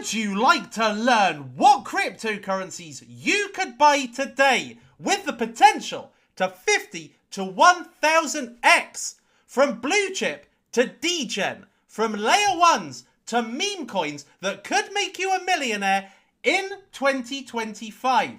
Would you like to learn what cryptocurrencies you could buy today with the potential to 50 to 1000x? From blue chip to degen, from layer ones to meme coins that could make you a millionaire in 2025.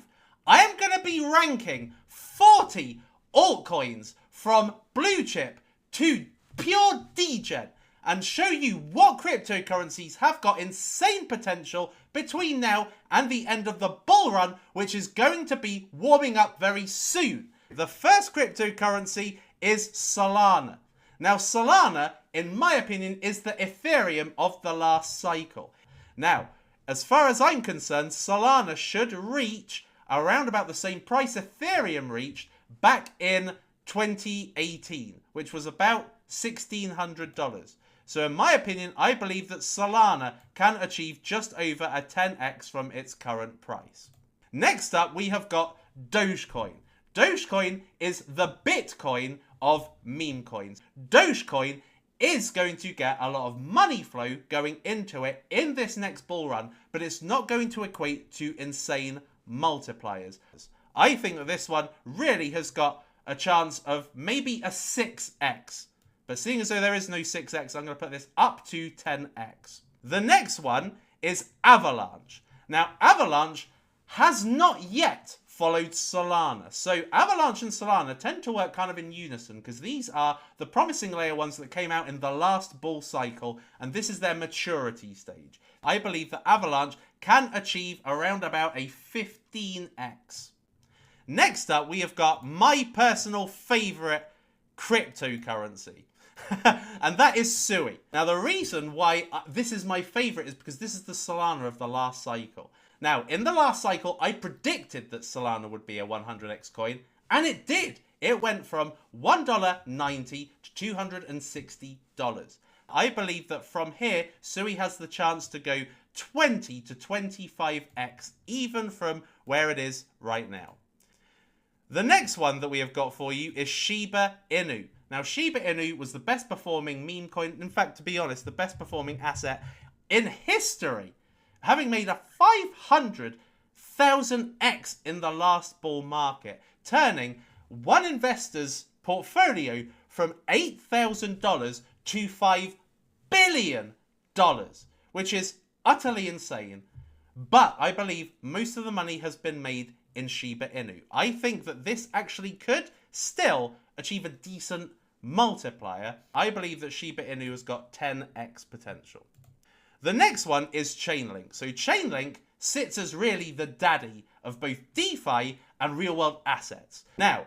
I am going to be ranking 40 altcoins from blue chip to pure degen and show you what cryptocurrencies have got insane potential between now and the end of the bull run, which is going to be warming up very soon. The first cryptocurrency is Solana. Now, Solana, in my opinion, is the Ethereum of the last cycle. Now, as far as I'm concerned, Solana should reach around about the same price Ethereum reached back in 2018, which was about $1,600. So in my opinion, I believe that Solana can achieve just over a 10x from its current price. Next up, we have got Dogecoin. Dogecoin is the Bitcoin of meme coins. Dogecoin is going to get a lot of money flow going into it in this next bull run, but it's not going to equate to insane multipliers. I think that this one really has got a chance of maybe a 6x. But seeing as though there is no 6x, I'm going to put this up to 10x. The next one is Avalanche. Now, Avalanche has not yet followed Solana. So Avalanche and Solana tend to work kind of in unison because these are the promising layer ones that came out in the last bull cycle, and this is their maturity stage. I believe that Avalanche can achieve around about a 15x. Next up, we have got my personal favorite cryptocurrency. And that is Sui. Now, the reason why this is my favorite is because this is the Solana of the last cycle. Now, in the last cycle, I predicted that Solana would be a 100x coin, and it did. It went from $1.90 to $260. I believe that from here, Sui has the chance to go 20 to 25x, even from where it is right now. The next one that we have got for you is Shiba Inu. Now, Shiba Inu was the best performing meme coin. In fact, to be honest, the best performing asset in history, having made a 500,000x in the last bull market, turning one investor's portfolio from $8,000 to $5 billion, which is utterly insane. But I believe most of the money has been made in Shiba Inu. I think that this actually could still achieve a decent multiplier. I believe that Shiba Inu has got 10x potential. The next one is Chainlink. So Chainlink sits as really the daddy of both DeFi and real-world assets. Now,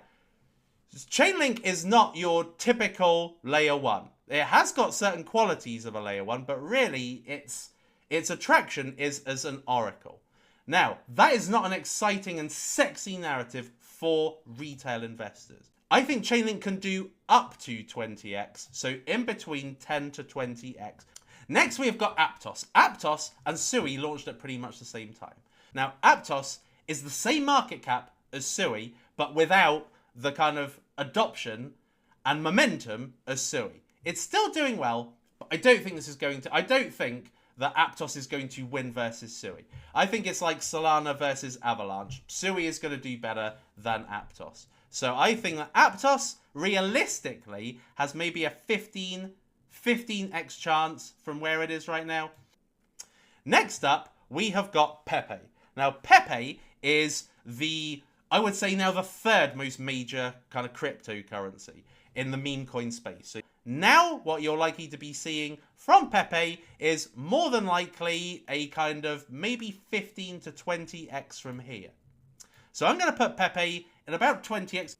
Chainlink is not your typical layer one. It has got certain qualities of a layer one, but really its attraction is as an oracle. Now, that is not an exciting and sexy narrative for retail investors. I think Chainlink can do up to 20x, so in between 10 to 20x. Next, we have got Aptos. Aptos and Sui launched at pretty much the same time. Now, Aptos is the same market cap as Sui, but without the kind of adoption and momentum as Sui. It's still doing well, but I don't think that Aptos is going to win versus Sui. I think it's like Solana versus Avalanche. Sui is going to do better than Aptos. So I think that Aptos, realistically, has maybe a 15x chance from where it is right now. Next up, we have got Pepe. Now, Pepe is I would say now the third most major kind of cryptocurrency in the meme coin space. So now what you're likely to be seeing from Pepe is more than likely a kind of maybe 15 to 20x from here. So I'm going to put Pepe in about 20x.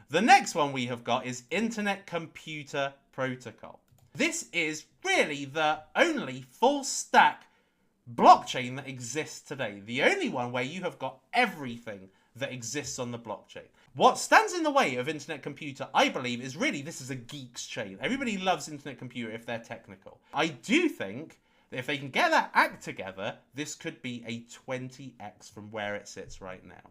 The next one we have got is Internet Computer Protocol. This is really the only full stack blockchain that exists today. The only one where you have got everything that exists on the blockchain. What stands in the way of Internet Computer, I believe, is really this is a geeks chain. Everybody loves Internet Computer if they're technical. I do think that if they can get that act together, this could be a 20x from where it sits right now.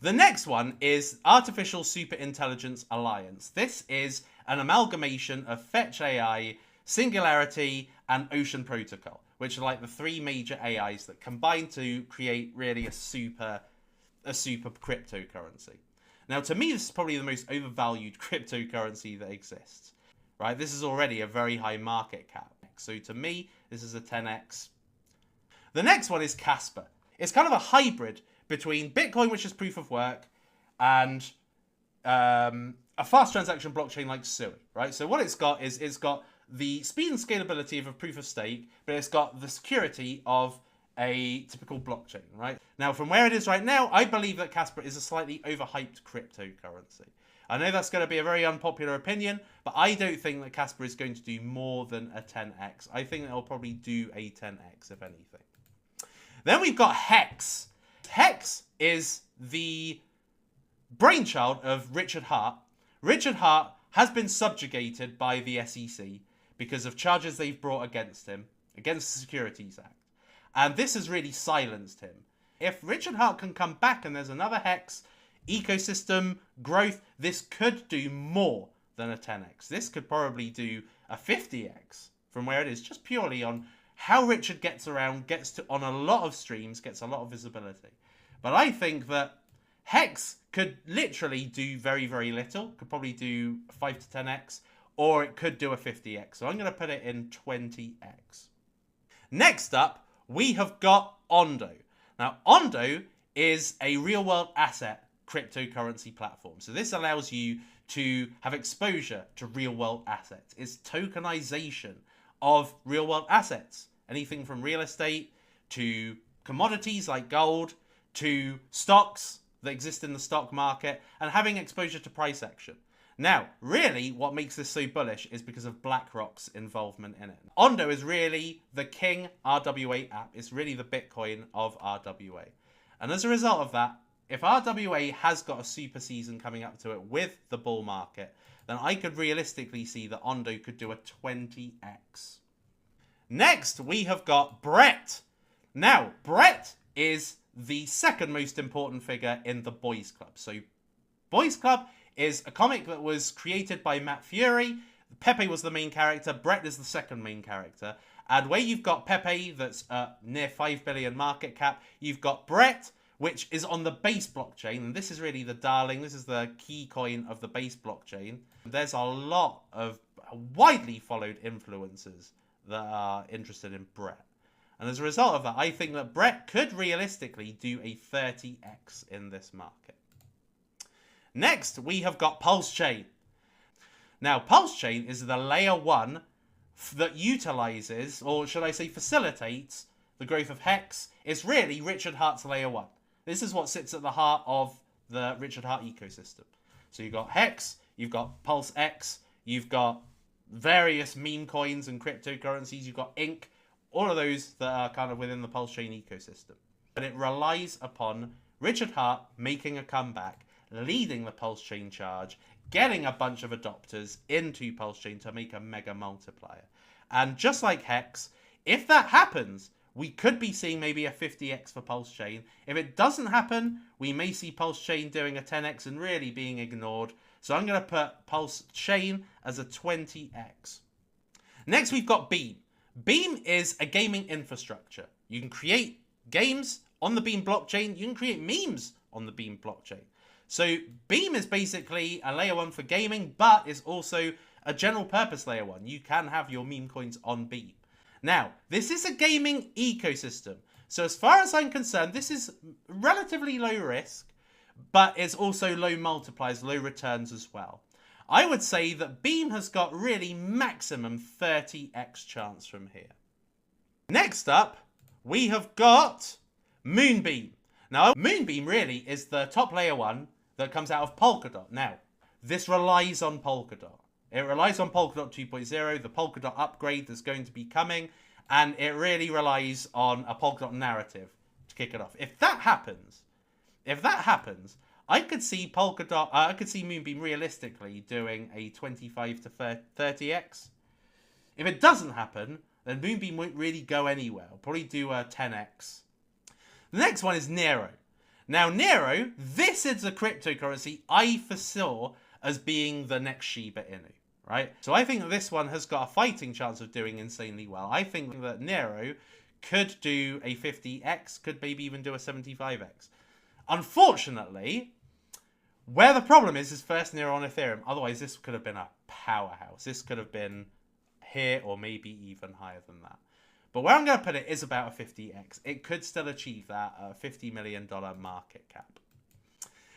The next one is Artificial Superintelligence Alliance. This is an amalgamation of Fetch AI, Singularity, and Ocean Protocol. which are like the three major AIs that combine to create really a super cryptocurrency. Now, to me, this is probably the most overvalued cryptocurrency that exists, right? This is already a very high market cap. So to me, this is a 10x. The next one is Casper. It's kind of a hybrid between Bitcoin, which is proof of work, and a fast transaction blockchain like Sui, right? So what it's got is it's got the speed and scalability of a proof of stake, but it's got the security of a typical blockchain, right? Now, from where it is right now, I believe that Casper is a slightly overhyped cryptocurrency. I know that's going to be a very unpopular opinion, but I don't think that Casper is going to do more than a 10x. I think it'll probably do a 10x, if anything. Then we've got Hex. Hex is the brainchild of Richard Hart. Richard Hart has been subjugated by the SEC because of charges they've brought against him, against the Securities Act. And this has really silenced him. If Richard Hart can come back and there's another Hex ecosystem growth, this could do more than a 10x. This could probably do a 50x from where it is, just purely on how Richard gets around, gets to on a lot of streams, gets a lot of visibility. But I think that Hex could literally do very, very little. Could probably do 5 to 10x, or it could do a 50x. So I'm going to put it in 20x. Next up, we have got Ondo. Now, Ondo is a real-world asset cryptocurrency platform. So this allows you to have exposure to real-world assets. It's tokenization of real-world assets. Anything from real estate to commodities like gold to stocks that exist in the stock market and having exposure to price action. Now, really, what makes this so bullish is because of BlackRock's involvement in it. Ondo is really the king RWA app. It's really the Bitcoin of RWA. And as a result of that, if RWA has got a super season coming up to it with the bull market, then I could realistically see that Ondo could do a 20x. Next, we have got Brett. Now, Brett is the second most important figure in the Boys Club. So, Boys Club is a comic that was created by Matt Fury. Pepe was the main character. Brett is the second main character. And where you've got Pepe, that's near 5 billion market cap, you've got Brett, which is on the base blockchain. And this is really the darling. This is the key coin of the base blockchain. There's a lot of widely followed influencers that are interested in Brett. And as a result of that, I think that Brett could realistically do a 30x in this market. Next, we have got PulseChain. Now, PulseChain is the layer 1 that utilizes, or should I say facilitates, the growth of Hex. It's really Richard Hart's layer 1. This is what sits at the heart of the Richard Hart ecosystem. So you've got Hex, you've got PulseX, you've got various meme coins and cryptocurrencies, you've got Ink, all of those that are kind of within the PulseChain ecosystem. But it relies upon Richard Hart making a comeback, leading the PulseChain charge, getting a bunch of adopters into PulseChain to make a mega multiplier. And just like Hex, if that happens, we could be seeing maybe a 50x for PulseChain. If it doesn't happen, we may see PulseChain doing a 10x and really being ignored. So I'm going to put PulseChain as a 20x. Next, we've got Beam. Beam is a gaming infrastructure. You can create games on the Beam blockchain. You can create memes on the Beam blockchain. So Beam is basically a layer 1 for gaming, but is also a general purpose layer 1. You can have your meme coins on Beam. Now, this is a gaming ecosystem. So as far as I'm concerned, this is relatively low risk, but it's also low multipliers, low returns as well. I would say that Beam has got really maximum 30x chance from here. Next up, we have got Moonbeam. Now, Moonbeam really is the top layer 1 that comes out of Polkadot. Now, this relies on Polkadot. It relies on Polkadot 2.0, the Polkadot upgrade that's going to be coming, and it really relies on a Polkadot narrative to kick it off. If that happens, I could see I could see Moonbeam realistically doing a 25 to 30x. If it doesn't happen, then Moonbeam won't really go anywhere. It'll probably do a 10x. The next one is Neiro. Now, Neiro, this is a cryptocurrency I foresaw as being the next Shiba Inu, right? So I think that this one has got a fighting chance of doing insanely well. I think that Neiro could do a 50x, could maybe even do a 75x. Unfortunately, where the problem is first Neiro on Ethereum. Otherwise, this could have been a powerhouse. This could have been here or maybe even higher than that. But where I'm going to put it is about a 50x. It could still achieve that $50 million market cap.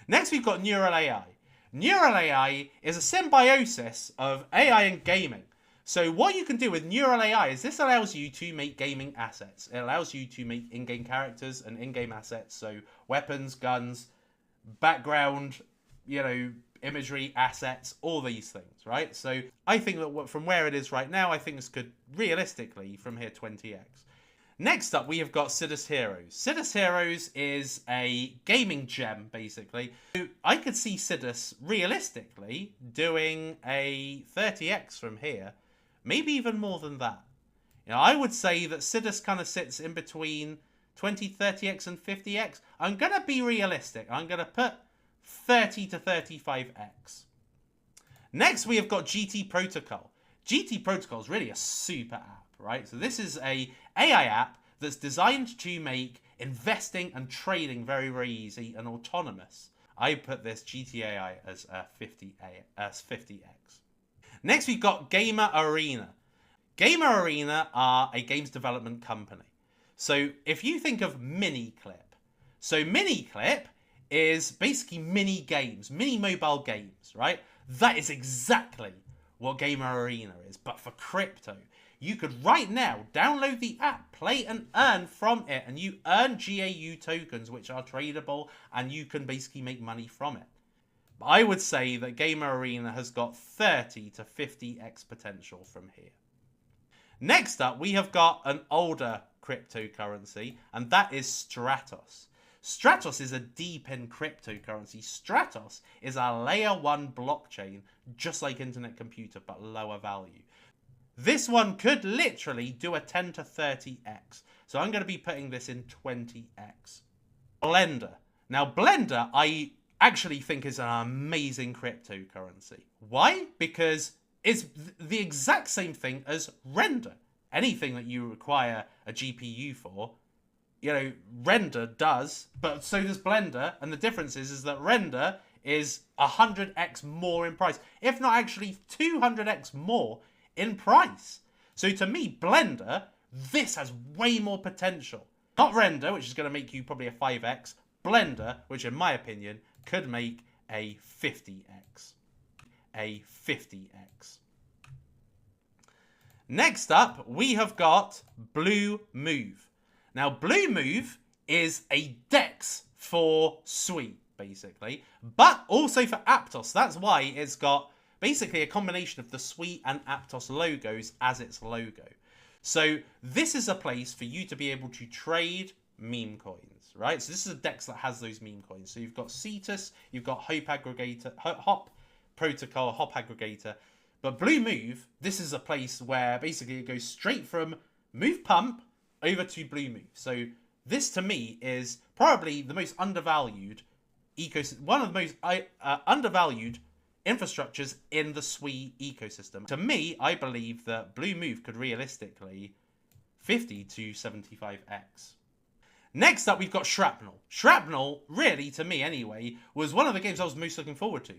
Next, we've got Neural AI. Neural AI is a symbiosis of AI and gaming. So what you can do with Neural AI is this allows you to make gaming assets. It allows you to make in-game characters and in-game assets. So weapons, guns, background, imagery, assets, all these things, right? So I think that from where it is right now, I think this could realistically from here 20x. Next up, we have got Sidus Heroes. Sidus Heroes is a gaming gem, basically. So I could see Sidus realistically doing a 30x from here, maybe even more than that. I would say that Sidus kind of sits in between 20, 30x and 50x. I'm going to be realistic. I'm going to put 30 to 35x. Next, we have got GT Protocol. GT Protocol is really a super app, right? So this is a AI app that's designed to make investing and trading very, very easy and autonomous. I put this GTAI as a 50x. Next, we've got Gamer Arena. Gamer Arena are a games development company. So if you think of Miniclip, so Miniclip is basically mini games, mini mobile games, right? That is exactly what Gamer Arena is, but for crypto. You could right now download the app, play and earn from it, and you earn GAU tokens, which are tradable, and you can basically make money from it. But I would say that Gamer Arena has got 30 to 50x potential from here. Next up, we have got an older cryptocurrency, and that is Stratos. Stratos is a deep in cryptocurrency. Stratos is a layer 1 blockchain, just like Internet Computer, but lower value. This one could literally do a 10 to 30x. So I'm going to be putting this in 20x. Blendr. Now, Blendr, I actually think is an amazing cryptocurrency. Why? Because it's the exact same thing as Render. Anything that you require a GPU for, Render does, but so does Blendr. And the difference is that Render is 100x more in price, if not actually 200x more in price. So to me, Blendr, this has way more potential. Not Render, which is going to make you probably a 5x. Blendr, which in my opinion, could make a 50x. A 50x. Next up, we have got Blue Move. Now, Blue Move is a DEX for Sui, basically, but also for Aptos. That's why it's got basically a combination of the Sui and Aptos logos as its logo. So this is a place for you to be able to trade meme coins, right? So this is a DEX that has those meme coins. So you've got Cetus, you've got Hop Protocol, Hop Aggregator. But Blue Move, this is a place where basically it goes straight from Move Pump over to Blue Move. So this to me is probably the most undervalued ecosystem, one of the most undervalued infrastructures in the Sui ecosystem. To me, I believe that Blue Move could realistically 50 to 75x. Next up, we've got Shrapnel. Shrapnel, really, to me anyway, was one of the games I was most looking forward to.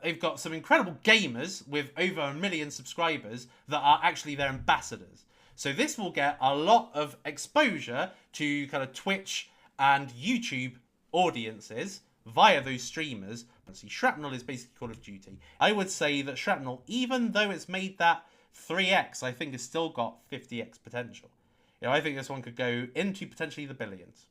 They've got some incredible gamers with over 1 million subscribers that are actually their ambassadors. So this will get a lot of exposure to kind of Twitch and YouTube audiences via those streamers. See, Shrapnel is basically Call of Duty. I would say that Shrapnel, even though it's made that 3x, I think it's still got 50x potential. I think this one could go into potentially the billions.